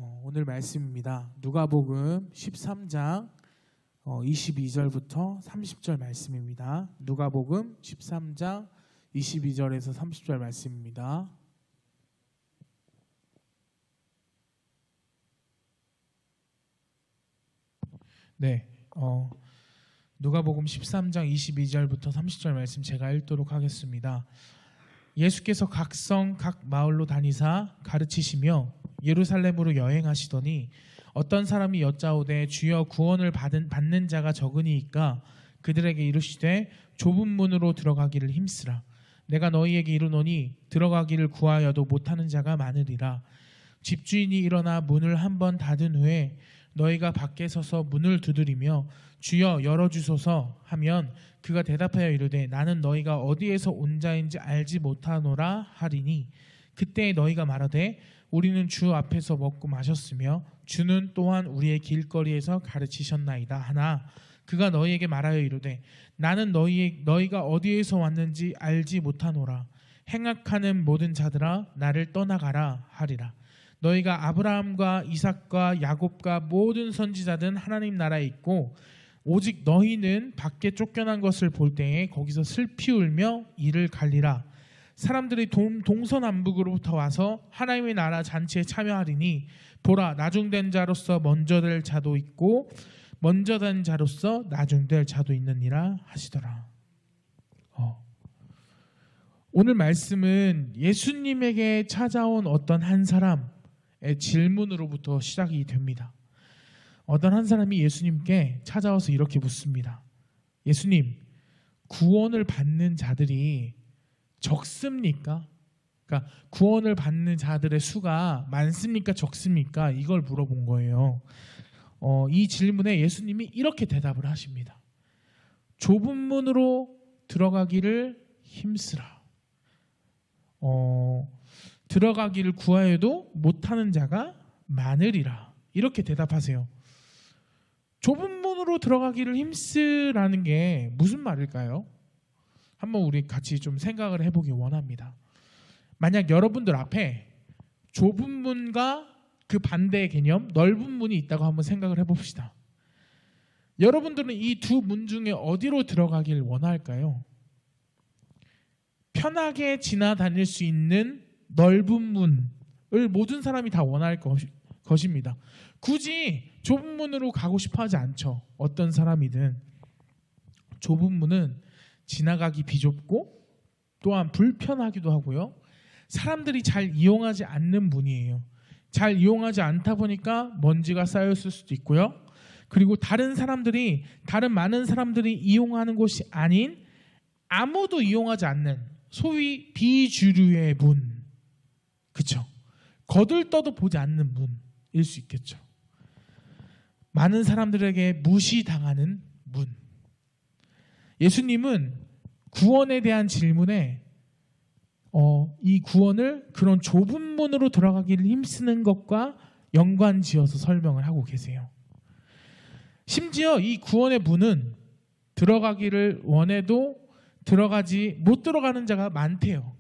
오늘 말씀입니다. 누가복음 13장 22절부터 30절 말씀입니다. 누가복음 13장 22절에서 30절 말씀입니다. 네, 누가복음 13장 22절부터 30절 말씀 제가 읽도록 하겠습니다. 예수께서 각 성 각 마을로 다니사 가르치시며 예루살렘으로 여행하시더니 어떤 사람이 여짜오되 주여 구원을 받는 자가 적으니이까 그들에게 이르시되 좁은 문으로 들어가기를 힘쓰라. 내가 너희에게 이르노니 들어가기를 구하여도 못하는 자가 많으리라. 집주인이 일어나 문을 한번 닫은 후에 너희가 밖에 서서 문을 두드리며 주여 열어주소서 하면 그가 대답하여 이르되 나는 너희가 어디에서 온 자인지 알지 못하노라 하리니 그때 너희가 말하되 우리는 주 앞에서 먹고 마셨으며 주는 또한 우리의 길거리에서 가르치셨나이다 하나 그가 너희에게 말하여 이르되 나는 너희가 어디에서 왔는지 알지 못하노라. 행악하는 모든 자들아 나를 떠나가라 하리라. 너희가 아브라함과 이삭과 야곱과 모든 선지자든 하나님 나라에 있고 오직 너희는 밖에 쫓겨난 것을 볼 때에 거기서 슬피 울며 이를 갈리라. 사람들이 동서남북으로부터 와서 하나님의 나라 잔치에 참여하리니 보라 나중된 자로서 먼저 될 자도 있고 먼저 된 자로서 나중될 자도 있느니라 하시더라. 오늘 말씀은 예수님에게 찾아온 어떤 한 사람의 질문으로부터 시작이 됩니다. 어떤 한 사람이 예수님께 찾아와서 이렇게 묻습니다. 예수님, 구원을 받는 자들이 적습니까? 그러니까 구원을 받는 자들의 수가 많습니까? 적습니까? 이걸 물어본 거예요. 이 질문에 예수님이 이렇게 대답을 하십니다. 좁은 문으로 들어가기를 힘쓰라. 들어가기를 구하여도 못하는 자가 많으리라. 이렇게 대답하세요. 좁은 문으로 들어가기를 힘쓰라는 게 무슨 말일까요? 한번 우리 같이 좀 생각을 해보기 원합니다. 만약 여러분들 앞에 좁은 문과 그 반대의 개념 넓은 문이 있다고 한번 생각을 해봅시다. 여러분들은 이 두 문 중에 어디로 들어가길 원할까요? 편하게 지나다닐 수 있는 넓은 문을 모든 사람이 다 원할 것입니다. 굳이 좁은 문으로 가고 싶어 하지 않죠. 어떤 사람이든. 좁은 문은 지나가기 비좁고 또한 불편하기도 하고요. 사람들이 잘 이용하지 않는 문이에요. 잘 이용하지 않다 보니까 먼지가 쌓였을 수도 있고요. 그리고 다른 많은 사람들이 이용하는 곳이 아닌 아무도 이용하지 않는 소위 비주류의 문. 그렇죠? 거들떠도 보지 않는 문일 수 있겠죠. 많은 사람들에게 무시당하는 문. 예수님은 구원에 대한 질문에 이 구원을 그런 좁은 문으로 들어가기를 힘쓰는 것과 연관지어서 설명을 하고 계세요. 심지어 이 구원의 문은 들어가기를 원해도 못 들어가는 자가 많대요.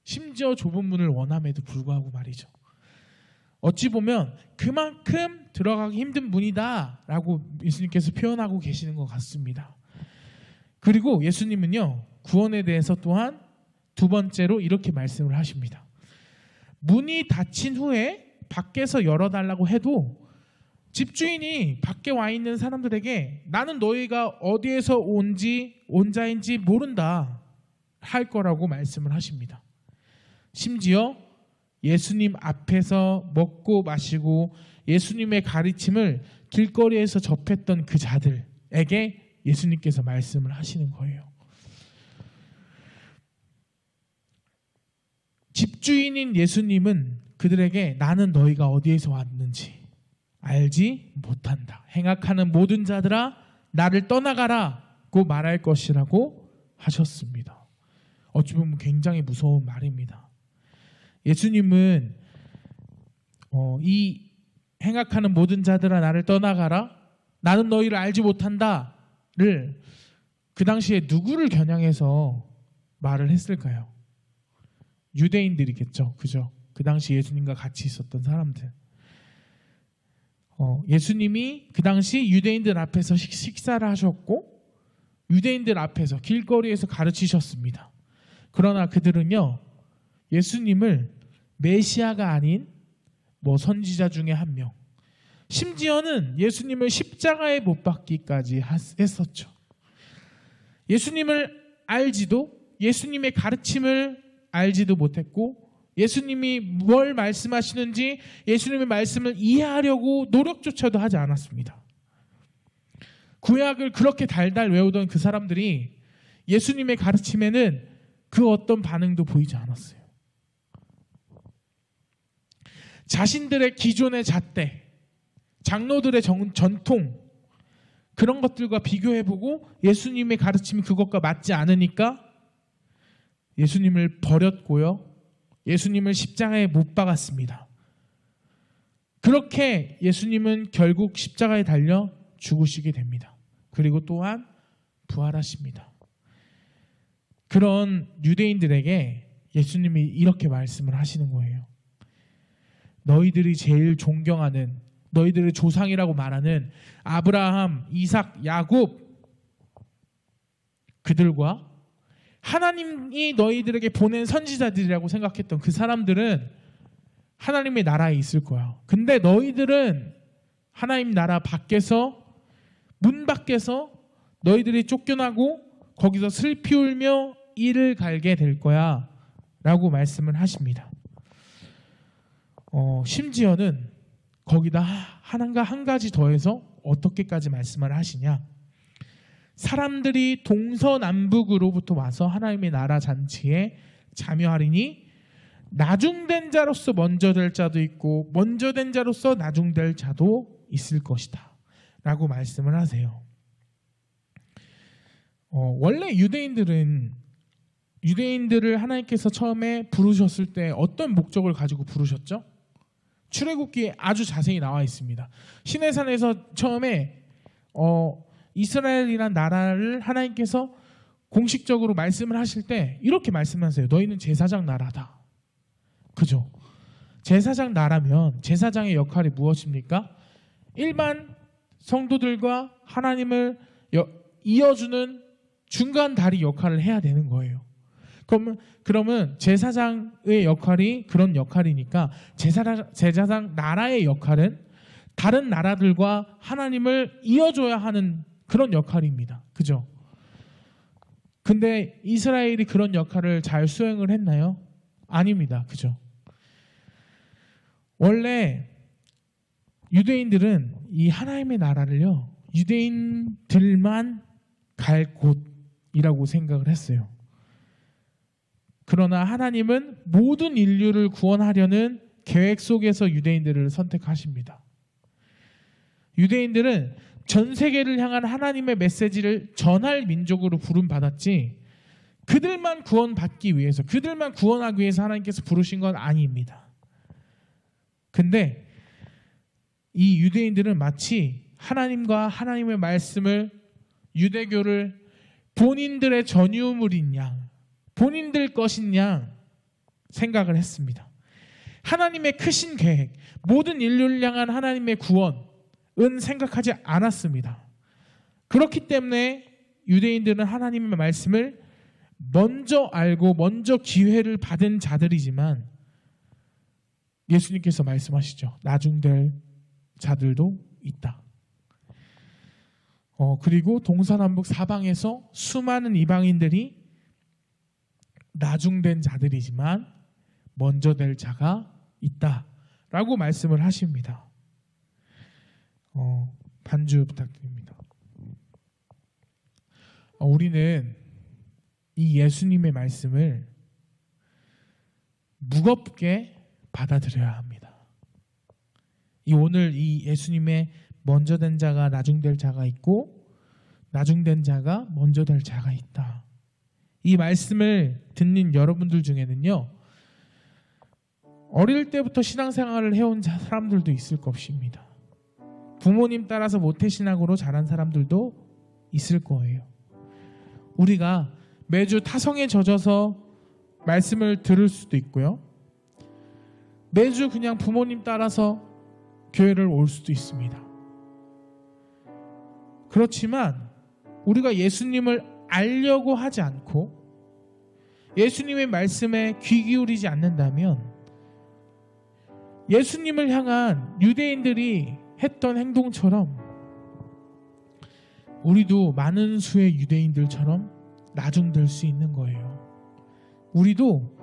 심지어 좁은 문을 원함에도 불구하고 말이죠. 어찌 보면 그만큼 들어가기 힘든 문이다라고 예수님께서 표현하고 계시는 것 같습니다. 그리고 예수님은요, 구원에 대해서 또한 두 번째로 이렇게 말씀을 하십니다. 문이 닫힌 후에 밖에서 열어달라고 해도 집주인이 밖에 와 있는 사람들에게 나는 너희가 어디에서 온 자인지 모른다 할 거라고 말씀을 하십니다. 심지어 예수님 앞에서 먹고 마시고 예수님의 가르침을 길거리에서 접했던 그 자들에게 예수님께서 말씀을 하시는 거예요. 집주인인 예수님은 그들에게 나는 너희가 어디에서 왔는지 알지 못한다. 행악하는 모든 자들아 나를 떠나가라고 말할 것이라고 하셨습니다. 어찌 보면 굉장히 무서운 말입니다. 예수님은 이 행악하는 모든 자들아 나를 떠나가라 나는 너희를 알지 못한다 를 그 당시에 누구를 겨냥해서 말을 했을까요? 유대인들이겠죠. 그죠? 그 당시 예수님과 같이 있었던 사람들. 예수님이 그 당시 유대인들 앞에서 식사를 하셨고 유대인들 앞에서 길거리에서 가르치셨습니다. 그러나 그들은요, 예수님을 메시아가 아닌 선지자 중에 한 명, 심지어는 예수님을 십자가에 못 박기까지 했었죠. 예수님을 알지도, 예수님의 가르침을 알지도 못했고, 예수님이 뭘 말씀하시는지 예수님의 말씀을 이해하려고 노력조차도 하지 않았습니다. 구약을 그렇게 달달 외우던 그 사람들이 예수님의 가르침에는 그 어떤 반응도 보이지 않았어요. 자신들의 기존의 잣대, 장로들의 전통, 그런 것들과 비교해보고 예수님의 가르침이 그것과 맞지 않으니까 예수님을 버렸고요, 예수님을 십자가에 못 박았습니다. 그렇게 예수님은 결국 십자가에 달려 죽으시게 됩니다. 그리고 또한 부활하십니다. 그런 유대인들에게 예수님이 이렇게 말씀을 하시는 거예요. 너희들이 제일 존경하는, 너희들의 조상이라고 말하는 아브라함, 이삭, 야곱, 그들과 하나님이 너희들에게 보낸 선지자들이라고 생각했던 그 사람들은 하나님의 나라에 있을 거야. 근데 너희들은 하나님 나라 밖에서, 문 밖에서 너희들이 쫓겨나고 거기서 슬피 울며 이를 갈게 될 거야 라고 말씀을 하십니다. 심지어는 거기다 한 가지 더해서 어떻게까지 말씀을 하시냐, 사람들이 동서남북으로부터 와서 하나님의 나라 잔치에 참여하리니 나중된 자로서 먼저 될 자도 있고 먼저 된 자로서 나중될 자도 있을 것이다 라고 말씀을 하세요. 원래 유대인들을 하나님께서 처음에 부르셨을 때 어떤 목적을 가지고 부르셨죠? 출애굽기에 아주 자세히 나와 있습니다. 시내산에서 처음에 이스라엘이란 나라를 하나님께서 공식적으로 말씀을 하실 때 이렇게 말씀하세요. 너희는 제사장 나라다. 그죠? 제사장 나라면 제사장의 역할이 무엇입니까? 일반 성도들과 하나님을 이어주는 중간 다리 역할을 해야 되는 거예요. 그러면 제사장의 역할이 그런 역할이니까 제사장 나라의 역할은 다른 나라들과 하나님을 이어줘야 하는 그런 역할입니다. 그죠? 근데 이스라엘이 그런 역할을 잘 수행을 했나요? 아닙니다. 그죠? 원래 유대인들은 이 하나님의 나라를요, 유대인들만 갈 곳이라고 생각을 했어요. 그러나 하나님은 모든 인류를 구원하려는 계획 속에서 유대인들을 선택하십니다. 유대인들은 전 세계를 향한 하나님의 메시지를 전할 민족으로 부름받았지 그들만 구원받기 위해서, 그들만 구원하기 위해서 하나님께서 부르신 건 아닙니다. 근데 이 유대인들은 마치 하나님과 하나님의 말씀을, 유대교를 본인들의 전유물인 양, 본인들 것인 양 생각을 했습니다. 하나님의 크신 계획, 모든 인류를 향한 하나님의 구원은 생각하지 않았습니다. 그렇기 때문에 유대인들은 하나님의 말씀을 먼저 알고 먼저 기회를 받은 자들이지만 예수님께서 말씀하시죠. 나중될 자들도 있다. 그리고 동서남북 사방에서 수많은 이방인들이 나중된 자들이지만 먼저 될 자가 있다라고 말씀을 하십니다. 반주 부탁드립니다. 우리는 이 예수님의 말씀을 무겁게 받아들여야 합니다. 오늘 이 예수님의 먼저 된 자가 나중될 자가 있고 나중된 자가 먼저 될 자가 있다. 이 말씀을 듣는 여러분들 중에는요, 어릴 때부터 신앙생활을 해온 사람들도 있을 것입니다. 부모님 따라서 모태신앙으로 자란 사람들도 있을 거예요. 우리가 매주 타성에 젖어서 말씀을 들을 수도 있고요, 매주 그냥 부모님 따라서 교회를 올 수도 있습니다. 그렇지만 우리가 예수님을 알려고 하지 않고 예수님의 말씀에 귀 기울이지 않는다면 예수님을 향한 유대인들이 했던 행동처럼 우리도 많은 수의 유대인들처럼 나중될 수 있는 거예요. 우리도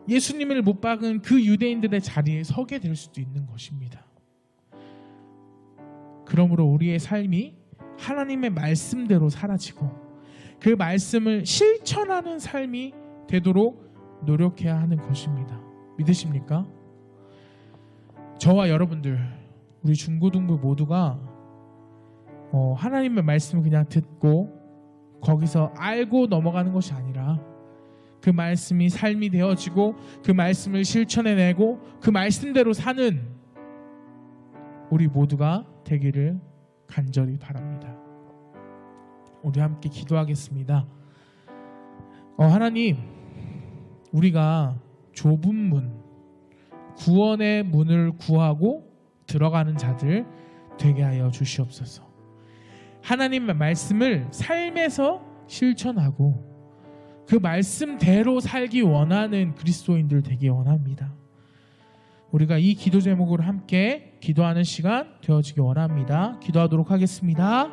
예수님을 못 박은 그 유대인들의 자리에 서게 될 수도 있는 것입니다. 그러므로 우리의 삶이 하나님의 말씀대로 사라지고 그 말씀을 실천하는 삶이 되도록 노력해야 하는 것입니다. 믿으십니까? 저와 여러분들, 우리 중고등부 모두가 하나님의 말씀을 그냥 듣고 거기서 알고 넘어가는 것이 아니라 그 말씀이 삶이 되어지고 그 말씀을 실천해내고 그 말씀대로 사는 우리 모두가 되기를 간절히 바랍니다. 우리 함께 기도하겠습니다. 하나님, 우리가 좁은 문, 구원의 문을 구하고 들어가는 자들 되게 하여 주시옵소서. 하나님의 말씀을 삶에서 실천하고 그 말씀대로 살기 원하는 그리스도인들 되기 원합니다. 우리가 이 기도 제목으로 함께 기도하는 시간 되어지기 원합니다. 기도하도록 하겠습니다.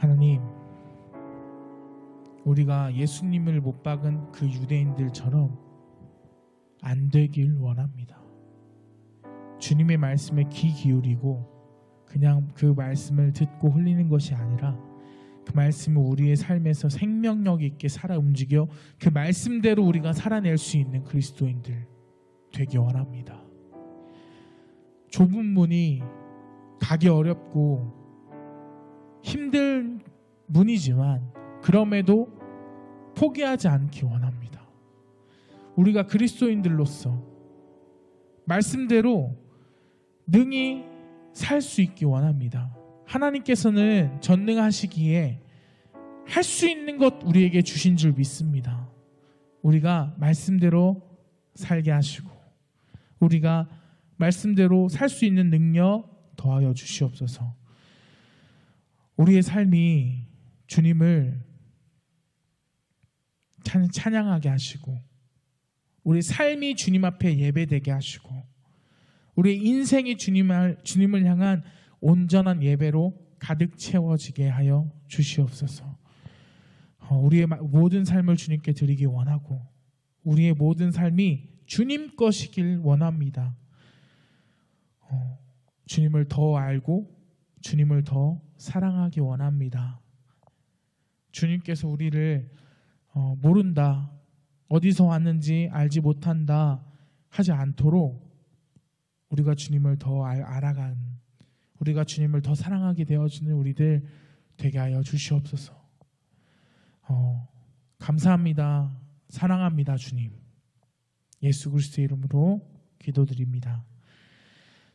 하나님, 우리가 예수님을 못 박은 그 유대인들처럼 안 되길 원합니다. 주님의 말씀에 귀 기울이고 그냥 그 말씀을 듣고 흘리는 것이 아니라 그 말씀을 우리의 삶에서 생명력 있게 살아 움직여 그 말씀대로 우리가 살아낼 수 있는 그리스도인들 되기 원합니다. 좁은 문이 가기 어렵고 힘든 문이지만 그럼에도 포기하지 않기 원합니다. 우리가 그리스도인들로서 말씀대로 능히 살 수 있기 원합니다. 하나님께서는 전능하시기에 할 수 있는 것 우리에게 주신 줄 믿습니다. 우리가 말씀대로 살게 하시고 우리가 말씀대로 살 수 있는 능력 더하여 주시옵소서. 우리의 삶이 주님을 찬양하게 하시고 우리 삶이 주님 앞에 예배되게 하시고 우리의 인생이 주님을 향한 온전한 예배로 가득 채워지게 하여 주시옵소서. 우리의 모든 삶을 주님께 드리기 원하고 우리의 모든 삶이 주님 것이길 원합니다. 주님을 더 알고 주님을 더 사랑하기 원합니다. 주님께서 우리를 모른다, 어디서 왔는지 알지 못한다 하지 않도록 우리가 주님을 더 알아간, 우리가 주님을 더 사랑하게 되어지는 우리들 되게 하여 주시옵소서. 감사합니다. 사랑합니다. 주님. 예수 그리스도의 이름으로 기도드립니다.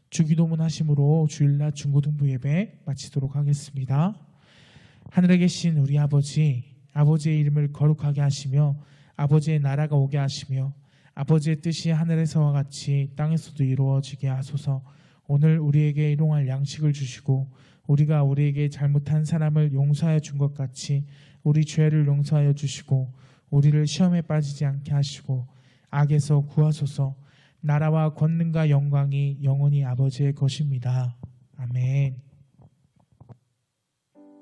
주기도문 하심으로 주일날 중고등부 예배 마치도록 하겠습니다. 하늘에 계신 우리 아버지, 아버지의 이름을 거룩하게 하시며 아버지의 나라가 오게 하시며 아버지의 뜻이 하늘에서와 같이 땅에서도 이루어지게 하소서. 오늘 우리에게 일용할 양식을 주시고 우리가 우리에게 잘못한 사람을 용서하여 준 것 같이 우리 죄를 용서하여 주시고 우리를 시험에 빠지지 않게 하시고 악에서 구하소서. 나라와 권능과 영광이 영원히 아버지의 것입니다. 아멘.